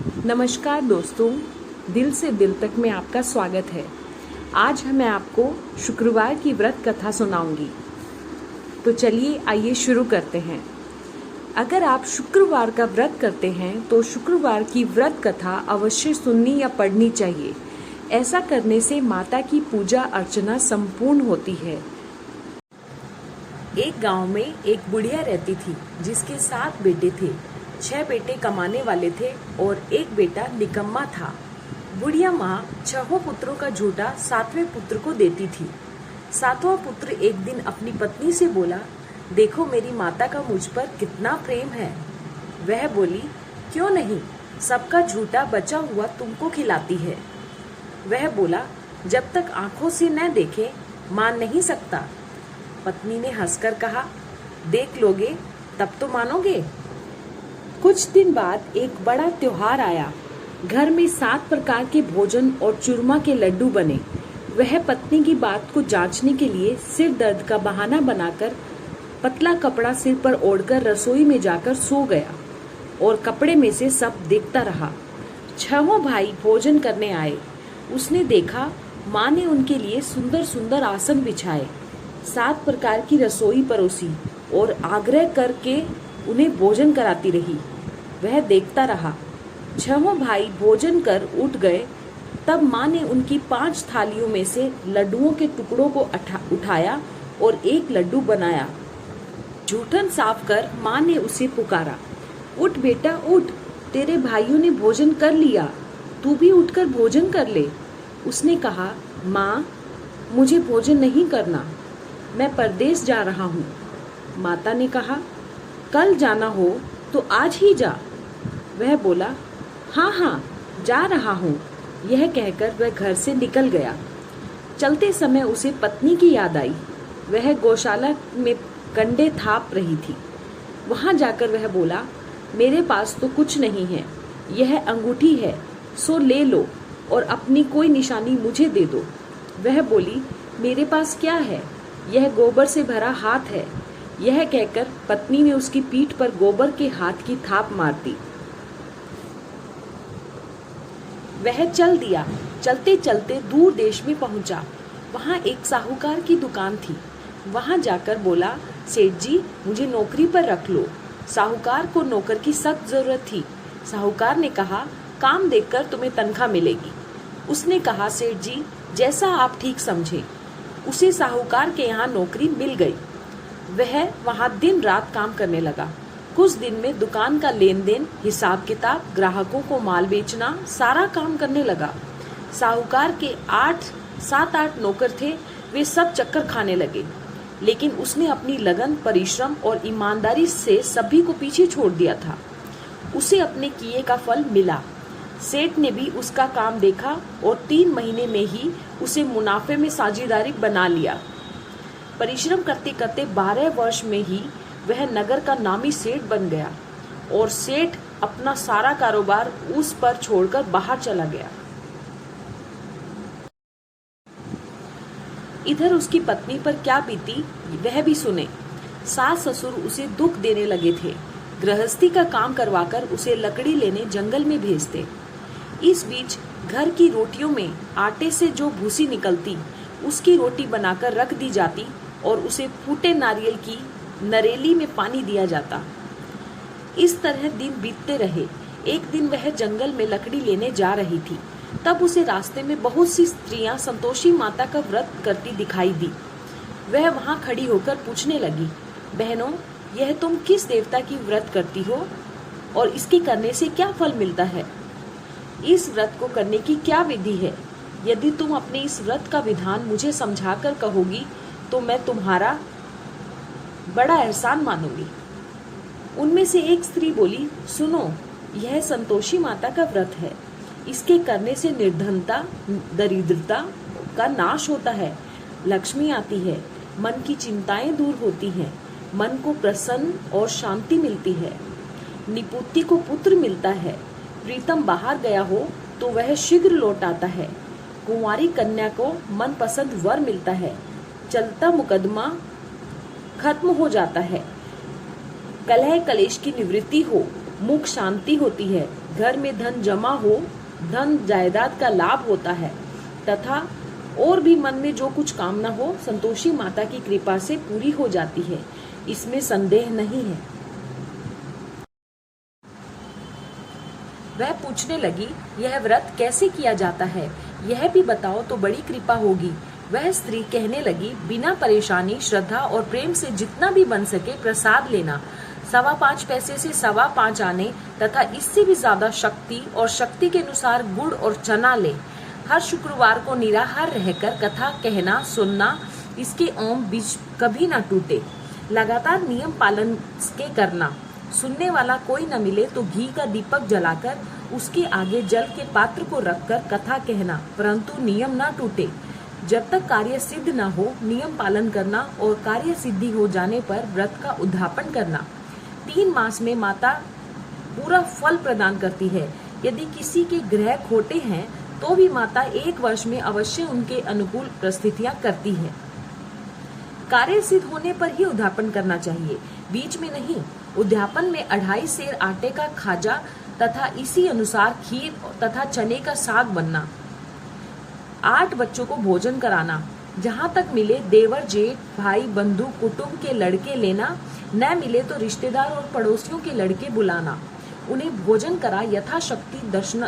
नमस्कार दोस्तों, दिल से दिल तक में आपका स्वागत है। आज मैं आपको शुक्रवार की व्रत कथा सुनाऊंगी। तो चलिए आइए शुरू करते हैं। अगर आप शुक्रवार का व्रत करते हैं तो शुक्रवार की व्रत कथा अवश्य सुननी या पढ़नी चाहिए। ऐसा करने से माता की पूजा अर्चना संपूर्ण होती है। एक गांव में एक बुढ़िया रहती थी जिसके 7 बेटे थे। 6 बेटे कमाने वाले थे और एक बेटा निकम्मा था। बुढ़िया माँ 6 पुत्रों का झूठा 7वें पुत्र को देती थी। 7वां पुत्र एक दिन अपनी पत्नी से बोला, देखो मेरी माता का मुझ पर कितना प्रेम है। वह बोली, क्यों नहीं, सबका झूठा बचा हुआ तुमको खिलाती है। वह बोला, जब तक आंखों से न देखे मान नहीं सकता। पत्नी ने हंसकर कहा, देख लोगे तब तो मानोगे। कुछ दिन बाद एक बड़ा त्योहार आया। घर में 7 प्रकार के भोजन और चूरमा के लड्डू बने। वह पत्नी की बात को जांचने के लिए सिर दर्द का बहाना बनाकर पतला कपड़ा सिर पर ओढ़कर रसोई में जाकर सो गया और कपड़े में से सब देखता रहा। 6 भाई भोजन करने आए। उसने देखा माँ ने उनके लिए सुंदर सुंदर आसन बिछाए, 7 प्रकार की रसोई परोसी और आग्रह करके उन्हें भोजन कराती रही। वह देखता रहा। 6 भाई भोजन कर उठ गए। तब माँ ने उनकी 5 थालियों में से लड्डुओं के टुकड़ों को उठाया और एक लड्डू बनाया। जूठन साफ कर माँ ने उसे पुकारा, उठ बेटा उठ, तेरे भाइयों ने भोजन कर लिया, तू भी उठकर भोजन कर ले। उसने कहा, माँ मुझे भोजन नहीं करना, मैं परदेश जा रहा हूँ। माता ने कहा, कल जाना हो तो आज ही जा। वह बोला, हाँ हाँ जा रहा हूँ। यह कहकर वह घर से निकल गया। चलते समय उसे पत्नी की याद आई। वह गौशाला में कंडे थाप रही थी। वहां जाकर वह बोला, मेरे पास तो कुछ नहीं है, यह अंगूठी है, सो ले लो और अपनी कोई निशानी मुझे दे दो। वह बोली, मेरे पास क्या है, यह गोबर से भरा हाथ है। यह कहकर पत्नी ने उसकी पीठ पर गोबर के हाथ की थाप मार दी। वह चल दिया। चलते चलते दूर देश में पहुंचा। वहां एक साहूकार की दुकान थी। वहां जाकर बोला, सेठ जी मुझे नौकरी पर रख लो। साहूकार को नौकर की सख्त जरूरत थी। साहूकार ने कहा, काम देखकर तुम्हें तनख्वाह मिलेगी। उसने कहा, सेठ जी जैसा आप ठीक समझे। उसे साहूकार के यहाँ नौकरी मिल गई। वह वहां दिन रात काम करने लगा। कुछ दिन में दुकान का लेन देन, हिसाब किताब, ग्राहकों को माल बेचना, सारा काम करने लगा। साहूकार के 7-8 नौकर थे। वे सब चक्कर खाने लगे, लेकिन उसने अपनी लगन, परिश्रम और ईमानदारी से सभी को पीछे छोड़ दिया था। उसे अपने किए का फल मिला। सेठ ने भी उसका काम देखा और 3 महीने में ही उसे मुनाफे में साझेदारी बना लिया। परिश्रम करते करते 12 वर्ष में ही वह नगर का नामी सेठ बन गया और सेठ अपना सारा कारोबार उस पर छोड़कर बाहर चला गया। इधर उसकी पत्नी पर क्या बीती वह भी सुने। सास ससुर उसे दुख देने लगे थे। गृहस्थी का काम करवाकर उसे लकड़ी लेने जंगल में भेजते। इस बीच घर की रोटियों में आटे से जो भूसी निकलती उसकी रोटी बनाकर रख दी जाती और उसे फूटे नारियल की नरेली में पानी दिया जाता। इस तरह दिन बीतते रहे। एक दिन वह जंगल में लकड़ी लेने जा रही थी। तब उसे रास्ते में बहुत सी स्त्रियां संतोषी माता का व्रत करती दिखाई दी। वह वहां खड़ी होकर पूछने लगी, बहनों यह तुम किस देवता की व्रत करती हो और इसके करने से क्या फल मिलता है? इस व्रत को करने की क्या विधि है? यदि तुम अपने इस व्रत का विधान मुझे समझाकर कहोगी तो मैं तुम्हारा बड़ा एहसान मानूंगी। उनमें से एक स्त्री बोली, सुनो, यह संतोषी माता का व्रत है। इसके करने से निर्धनता, दरिद्रता का नाश होता है, लक्ष्मी आती है, मन की चिंताएं दूर होती हैं, मन को प्रसन्न और शांति मिलती है, निपुत्ति को पुत्र मिलता है, प्रीतम बाहर गया हो तो वह शीघ्र लौट आता है, कुंवारी कन्या को मनपसंद वर मिलता है, चलता मुकदमा खत्म हो जाता है, कलह कलेश की निवृत्ति हो, मुख शांति होती है, घर में धन जमा हो, धन जायदाद का लाभ होता है तथा और भी मन में जो कुछ कामना हो संतोषी माता की कृपा से पूरी हो जाती है, इसमें संदेह नहीं है। वह पूछने लगी, यह व्रत कैसे किया जाता है, यह भी बताओ तो बड़ी कृपा होगी। वह स्त्री कहने लगी, बिना परेशानी, श्रद्धा और प्रेम से जितना भी बन सके प्रसाद लेना, 5.25 पैसे से 5.25 आने तथा इससे भी ज्यादा शक्ति और शक्ति के अनुसार गुड़ और चना ले। हर शुक्रवार को निराहार रहकर कथा कहना सुनना, इसके ओम बीज कभी ना टूटे। लगातार नियम पालन के करना। सुनने वाला कोई न मिले तो घी का दीपक जलाकर उसके आगे जल के पात्र को रखकर कथा कहना, परंतु नियम ना टूटे। जब तक कार्य सिद्ध न हो नियम पालन करना और कार्य सिद्धि हो जाने पर व्रत का उद्यापन करना। 3 मास में माता पूरा फल प्रदान करती है। यदि किसी के ग्रह खोटे हैं तो भी माता 1 वर्ष में अवश्य उनके अनुकूल परिस्थितियां करती है। कार्य सिद्ध होने पर ही उद्यापन करना चाहिए, बीच में नहीं। उद्यापन में 2.5 सेर आटे का खाजा तथा इसी अनुसार खीर तथा चने का साग बनना। 8 बच्चों को भोजन कराना। जहाँ तक मिले देवर जेठ भाई बंधु कुटुंब के लड़के लेना, न मिले तो रिश्तेदार और पड़ोसियों के लड़के बुलाना। उन्हें भोजन करा यथाशक्ति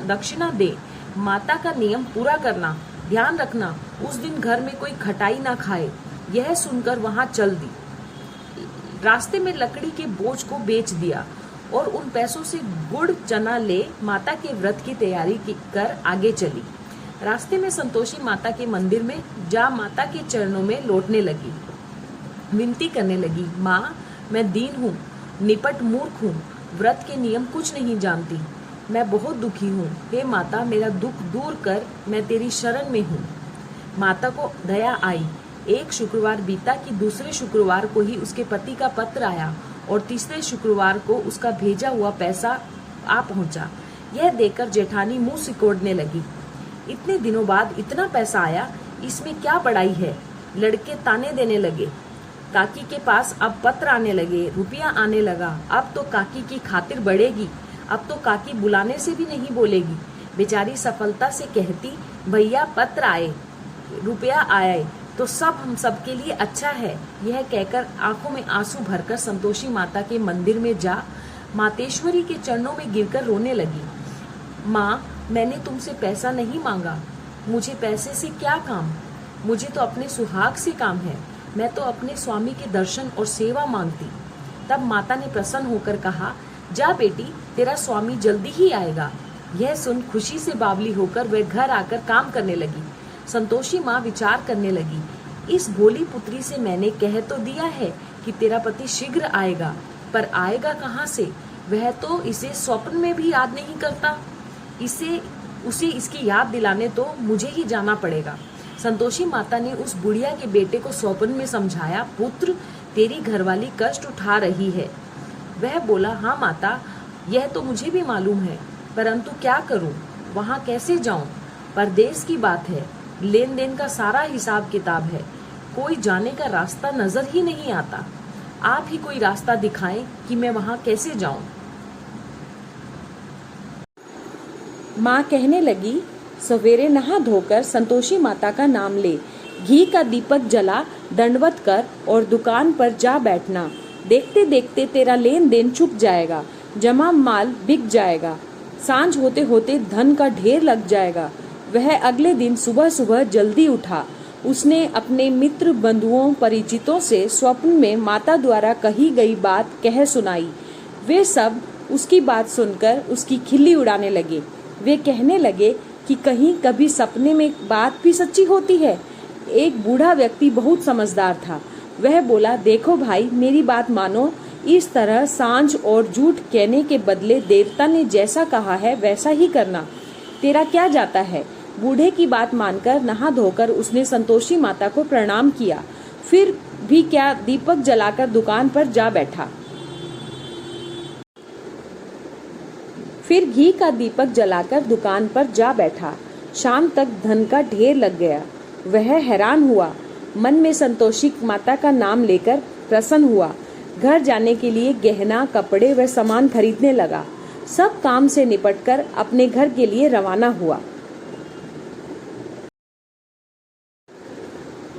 दक्षिणा दे। माता का नियम पूरा करना। ध्यान रखना उस दिन घर में कोई खटाई ना खाए। यह सुनकर वहां चल दी। रास्ते में लकड़ी के बोझ को बेच दिया और उन पैसों से गुड़ चना ले माता के व्रत की तैयारी कर आगे चली। रास्ते में संतोषी माता के मंदिर में जा माता के चरणों में लौटने लगी। विनती करने लगी, माँ मैं दीन हूँ, निपट मूर्ख हूँ, व्रत के नियम कुछ नहीं जानती, मैं बहुत दुखी हूँ। हे माता मेरा दुख दूर कर, मैं तेरी शरण में हूँ। माता को दया आई। एक शुक्रवार बीता कि दूसरे शुक्रवार को ही उसके पति का पत्र आया और तीसरे शुक्रवार को उसका भेजा हुआ पैसा आ पहुंचा। यह देखकर जेठानी मुंह सिकोड़ने लगी। इतने दिनों बाद इतना पैसा आया, इसमें क्या बड़ाई है। लड़के ताने देने लगे। काकी के पास अब पत्र आने लगे, रुपया आने लगा। अब तो काकी की खातिर बढ़ेगी। अब तो काकी बुलाने से भी नहीं बोलेगी। बेचारी सफलता से कहती, भैया पत्र आए, रुपया आए तो सब हम सबके लिए अच्छा है। यह कहकर आंखों में आंसू भरकर संतोषी माता के मंदिर में जा मातेश्वरी के चरणों में गिरकर रोने लगी। माँ मैंने तुमसे पैसा नहीं मांगा, मुझे पैसे से क्या काम, मुझे तो अपने सुहाग से काम है। मैं तो अपने स्वामी के दर्शन और सेवा मांगती। तब माता ने प्रसन्न होकर कहा, जा बेटी तेरा स्वामी जल्दी ही आएगा। यह सुन खुशी से बावली होकर वह घर आकर काम करने लगी। संतोषी माँ विचार करने लगी, इस भोली पुत्री से मैंने कह तो दिया है कि तेरा पति शीघ्र आएगा, पर आएगा कहाँ से। वह तो इसे स्वप्न में भी याद नहीं करता। उसे इसकी याद दिलाने तो मुझे ही जाना पड़ेगा। संतोषी माता ने उस बुढ़िया के बेटे को स्वप्न में समझाया, पुत्र तेरी घरवाली कष्ट उठा रही है। वह बोला, हाँ माता यह तो मुझे भी मालूम है, परंतु क्या करूं, वहां कैसे जाऊं। परदेश की बात है, लेन देन का सारा हिसाब किताब है, कोई जाने का रास्ता नजर ही नहीं आता। आप ही कोई रास्ता दिखाएं कि मैं वहां कैसे जाऊं। माँ कहने लगी, सवेरे नहा धोकर संतोषी माता का नाम ले, घी का दीपक जला दंडवत कर और दुकान पर जा बैठना। देखते देखते तेरा लेन देन चुक जाएगा, जमा माल बिक जाएगा, सांझ होते होते धन का ढेर लग जाएगा। वह अगले दिन सुबह सुबह जल्दी उठा। उसने अपने मित्र बंधुओं परिचितों से स्वप्न में माता द्वारा कही गई बात कह सुनाई। वे सब उसकी बात सुनकर उसकी खिल्ली उड़ाने लगे। वे कहने लगे कि कहीं कभी सपने में बात भी सच्ची होती है। एक बूढ़ा व्यक्ति बहुत समझदार था। वह बोला, देखो भाई मेरी बात मानो, इस तरह सांझ और झूठ कहने के बदले देवता ने जैसा कहा है वैसा ही करना, तेरा क्या जाता है। बूढ़े की बात मानकर नहा धोकर उसने संतोषी माता को प्रणाम किया। फिर भी क्या दीपक जलाकर दुकान पर जा बैठा। फिर घी का दीपक जलाकर दुकान पर जा बैठा। शाम तक धन का ढेर लग गया। वह हैरान हुआ, मन में संतोषी माता का नाम लेकर प्रसन्न हुआ। घर जाने के लिए गहना, कपड़े व सामान खरीदने लगा। सब काम से निपटकर अपने घर के लिए रवाना हुआ।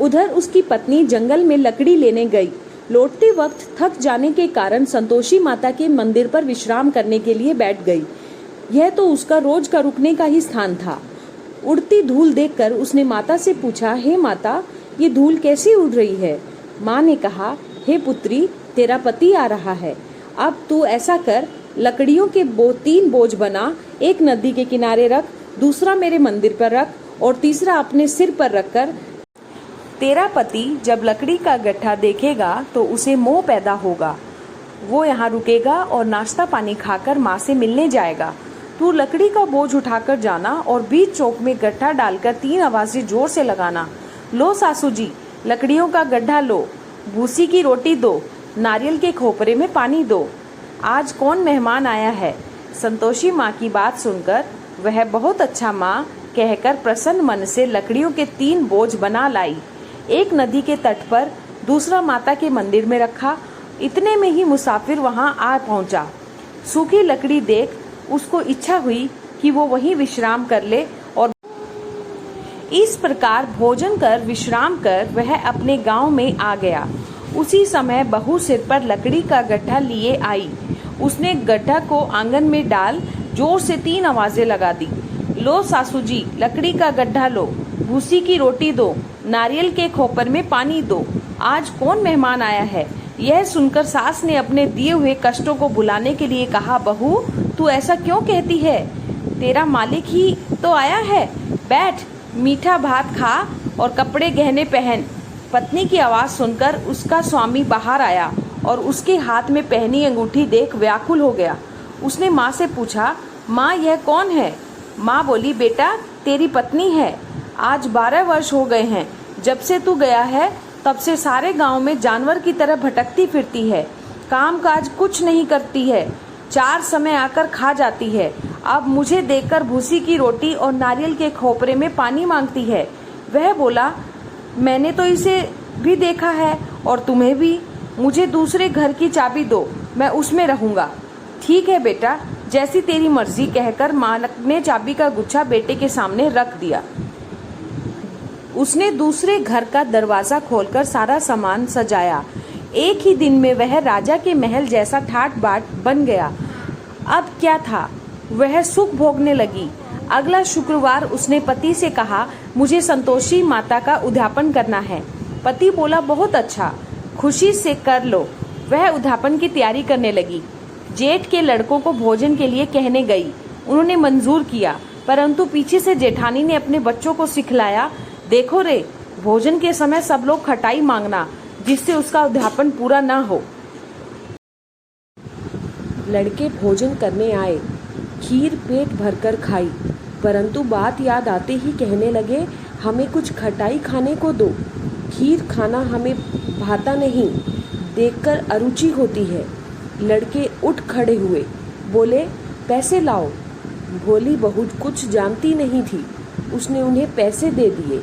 उधर उसकी पत्नी जंगल में लकड़ी लेने गई। लौटते वक्त थक जाने के कारण संतोषी माता के मंदिर पर विश्राम करने के लिए बैठ गई। यह तो उसका रोज का रुकने का ही स्थान था। उड़ती धूल देखकर उसने माता से पूछा, हे माता, ये धूल कैसी उड़ रही है? माँ ने कहा, हे पुत्री, तेरा पति आ रहा है। अब तू ऐसा कर, लकड़ियों के 3 बोझ बना, एक नदी के किनारे रख, दूसरा मेरे मंदिर पर रख और तीसरा अपने सिर पर रखकर तेरा पति जब लकड़ी का गट्ठा देखेगा तो उसे मोह पैदा होगा। वो यहाँ रुकेगा और नाश्ता पानी खाकर माँ से मिलने जाएगा। तू लकड़ी का बोझ उठाकर जाना और बीच चौक में गट्ठा डालकर 3 आवाजें जोर से लगाना। लो सासू जी, लकड़ियों का गड्ढा लो, भूसी की रोटी दो, नारियल के खोपरे में पानी दो। आज कौन मेहमान आया है? संतोषी माँ की बात सुनकर वह बहुत अच्छा माँ कहकर प्रसन्न मन से लकड़ियों के 3 बोझ बना लाई। एक नदी के तट पर, दूसरा माता के मंदिर में रखा। इतने में ही मुसाफिर वहां आ पहुंचा। सूखी लकड़ी देख उसको इच्छा हुई कि वो वहीं विश्राम कर ले और इस प्रकार भोजन कर विश्राम कर वह अपने गांव में आ गया। उसी समय बहू सिर पर लकड़ी का गट्ठा लिए आई। उसने गड्ढा को आंगन में डाल जोर से 3 आवाजें लगा दी। लो सासू जी, लकड़ी का गड्ढा लो, भूसी की रोटी दो, नारियल के खोपर में पानी दो। आज कौन मेहमान आया है? यह सुनकर सास ने अपने दिए हुए कष्टों को भुलाने के लिए कहा, बहू, तू ऐसा क्यों कहती है? तेरा मालिक ही तो आया है। बैठ, मीठा भात खा और कपड़े गहने पहन। पत्नी की आवाज सुनकर उसका स्वामी बाहर आया और उसके हाथ में पहनी अंगूठी देख व्याकुल हो गया। उसने माँ से पूछा, माँ, यह कौन है? माँ बोली, बेटा, तेरी पत्नी है। आज 12 वर्ष हो गए हैं। जब से तू गया है तब से सारे गांव में जानवर की तरह भटकती फिरती है। काम काज कुछ नहीं करती है। 4 समय आकर खा जाती है। अब मुझे देखकर भूसी की रोटी और नारियल के खोपरे में पानी मांगती है। वह बोला, मैंने तो इसे भी देखा है और तुम्हें भी। मुझे दूसरे घर की चाबी दो, मैं उसमें रहूंगा। ठीक है बेटा, जैसी तेरी मर्जी, कहकर माँ ने चाबी का गुच्छा बेटे के सामने रख दिया। उसने दूसरे घर का दरवाजा खोलकर सारा सामान सजाया। एक ही दिन में वह राजा के महल जैसा ठाट बाट बन गया। अब क्या था, वह सुख भोगने लगी। अगला शुक्रवार उसने पति से कहा, मुझे संतोषी माता का उद्यापन करना है। पति बोला, बहुत अच्छा, खुशी से कर लो। वह उद्यापन की तैयारी करने लगी। जेठ के लड़कों को भोजन के लिए कहने गई। उन्होंने मंजूर किया, परंतु पीछे से जेठानी ने अपने बच्चों को सिखलाया, देखो रे, भोजन के समय सब लोग खटाई मांगना, जिससे उसका उद्यापन पूरा ना हो। लड़के भोजन करने आए। खीर पेट भरकर खाई, परंतु बात याद आते ही कहने लगे, हमें कुछ खटाई खाने को दो। खीर खाना हमें भाता नहीं, देखकर अरुचि होती है। लड़के उठ खड़े हुए, बोले, पैसे लाओ। भोली बहू कुछ जानती नहीं थी, उसने उन्हें पैसे दे दिए।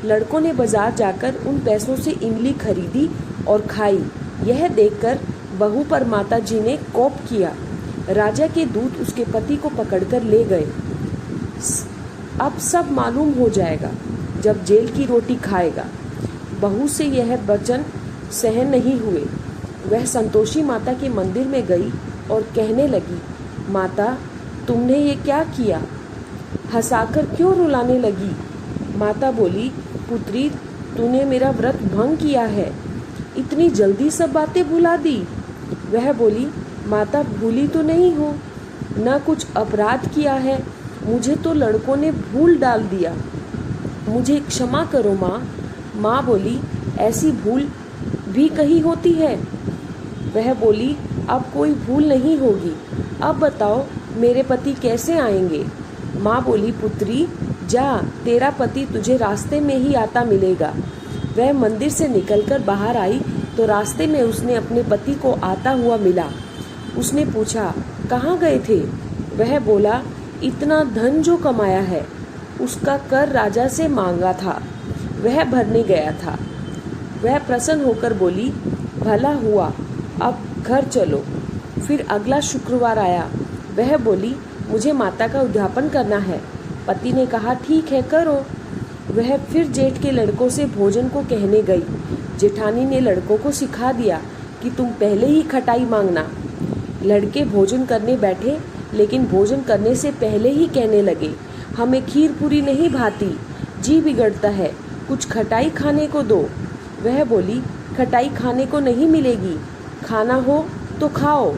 लड़कों ने बाजार जाकर उन पैसों से इमली खरीदी और खाई। यह देखकर बहू पर माता जी ने कोप किया। राजा के दूत उसके पति को पकड़कर ले गए। अब सब मालूम हो जाएगा जब जेल की रोटी खाएगा। बहू से यह वचन सहन नहीं हुए। वह संतोषी माता के मंदिर में गई और कहने लगी, माता, तुमने ये क्या किया? हंसाकर क्यों रुलाने लगी? माता बोली, पुत्री, तूने मेरा व्रत भंग किया है। इतनी जल्दी सब बातें भुला दी। वह बोली, माता, भूली तो नहीं हो, न कुछ अपराध किया है। मुझे तो लड़कों ने भूल डाल दिया, मुझे क्षमा करो माँ। माँ बोली, ऐसी भूल भी कहीं होती है? वह बोली, अब कोई भूल नहीं होगी। अब बताओ, मेरे पति कैसे आएंगे? माँ बोली, पुत्री, जा, तेरा पति तुझे रास्ते में ही आता मिलेगा। वह मंदिर से निकलकर बाहर आई तो रास्ते में उसने अपने पति को आता हुआ मिला। उसने पूछा, कहाँ गए थे? वह बोला, इतना धन जो कमाया है उसका कर राजा से मांगा था, वह भरने गया था। वह प्रसन्न होकर बोली, भला हुआ, अब घर चलो। फिर अगला शुक्रवार आया। वह बोली, मुझे माता का उद्यापन करना है। पति ने कहा, ठीक है, करो। वह फिर जेठ के लड़कों से भोजन को कहने गई। जेठानी ने लड़कों को सिखा दिया कि तुम पहले ही खटाई मांगना। लड़के भोजन करने बैठे, लेकिन भोजन करने से पहले ही कहने लगे, हमें खीर पूरी नहीं भाती, जी बिगड़ता है, कुछ खटाई खाने को दो। वह बोली, खटाई खाने को नहीं मिलेगी, खाना हो तो खाओ।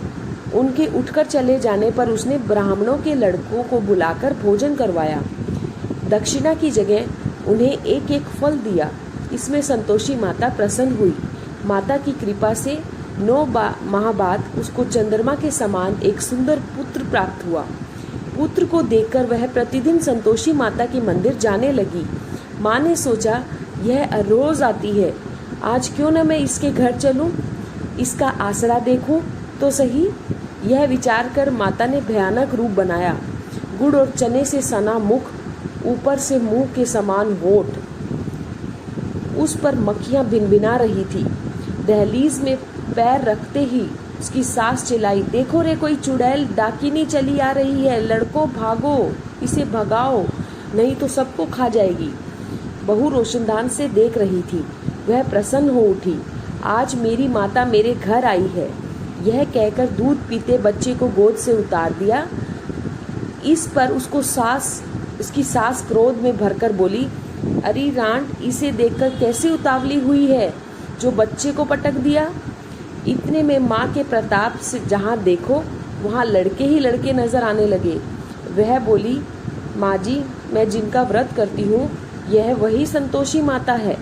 उनके उठकर चले जाने पर उसने ब्राह्मणों के लड़कों को बुलाकर भोजन करवाया। दक्षिणा की जगह उन्हें एक एक फल दिया। इसमें संतोषी माता प्रसन्न हुई। माता की कृपा से 9 माह बाद उसको चंद्रमा के समान एक सुंदर पुत्र प्राप्त हुआ। पुत्र को देखकर वह प्रतिदिन संतोषी माता के मंदिर जाने लगी। माँ ने सोचा, यह रोज आती है, आज क्यों न मैं इसके घर चलूं, इसका आसरा देखूं तो सही। यह विचार कर माता ने भयानक रूप बनाया। गुड़ और चने से सना मुख, ऊपर से मुंह के समान होठ, उस पर मक्खियां भिनभिना रही थी। दहलीज में पैर रखते ही उसकी सास चिल्लाई, देखो रे, कोई चुड़ैल डाकिनी चली आ रही है, लड़कों भागो, इसे भगाओ, नहीं तो सबको खा जाएगी। बहू रोशनदान से देख रही थी। वह प्रसन्न हो उठी, आज मेरी माता मेरे घर आई है। यह कहकर दूध पीते बच्चे को गोद से उतार दिया। इस पर उसकी सास क्रोध में भरकर बोली, अरे रांट, इसे देखकर कैसे उतावली हुई है जो बच्चे को पटक दिया। इतने में माँ के प्रताप से जहाँ देखो वहाँ लड़के ही लड़के नजर आने लगे। वह बोली, माँ जी, मैं जिनका व्रत करती हूँ यह वही संतोषी माता है।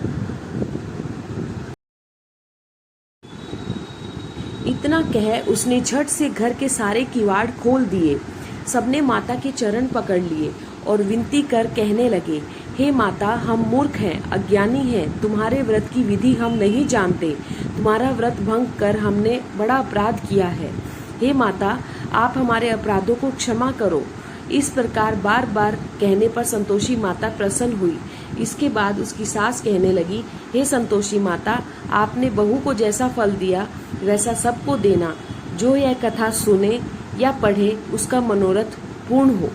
इतना कह उसने झट से घर के सारे किवाड़ खोल दिए। सबने माता के चरण पकड़ लिए और विनती कर कहने लगे, हे माता, हम मूर्ख हैं, अज्ञानी हैं, तुम्हारे व्रत की विधि हम नहीं जानते, तुम्हारा व्रत भंग कर हमने बड़ा अपराध किया है। हे माता, आप हमारे अपराधों को क्षमा करो। इस प्रकार बार बार कहने पर संतोषी माता प्रसन्न हुई। इसके बाद उसकी सास कहने लगी, हे संतोषी माता, आपने बहू को जैसा फल दिया वैसा सबको देना। जो यह कथा सुने या पढ़े उसका मनोरथ पूर्ण हो।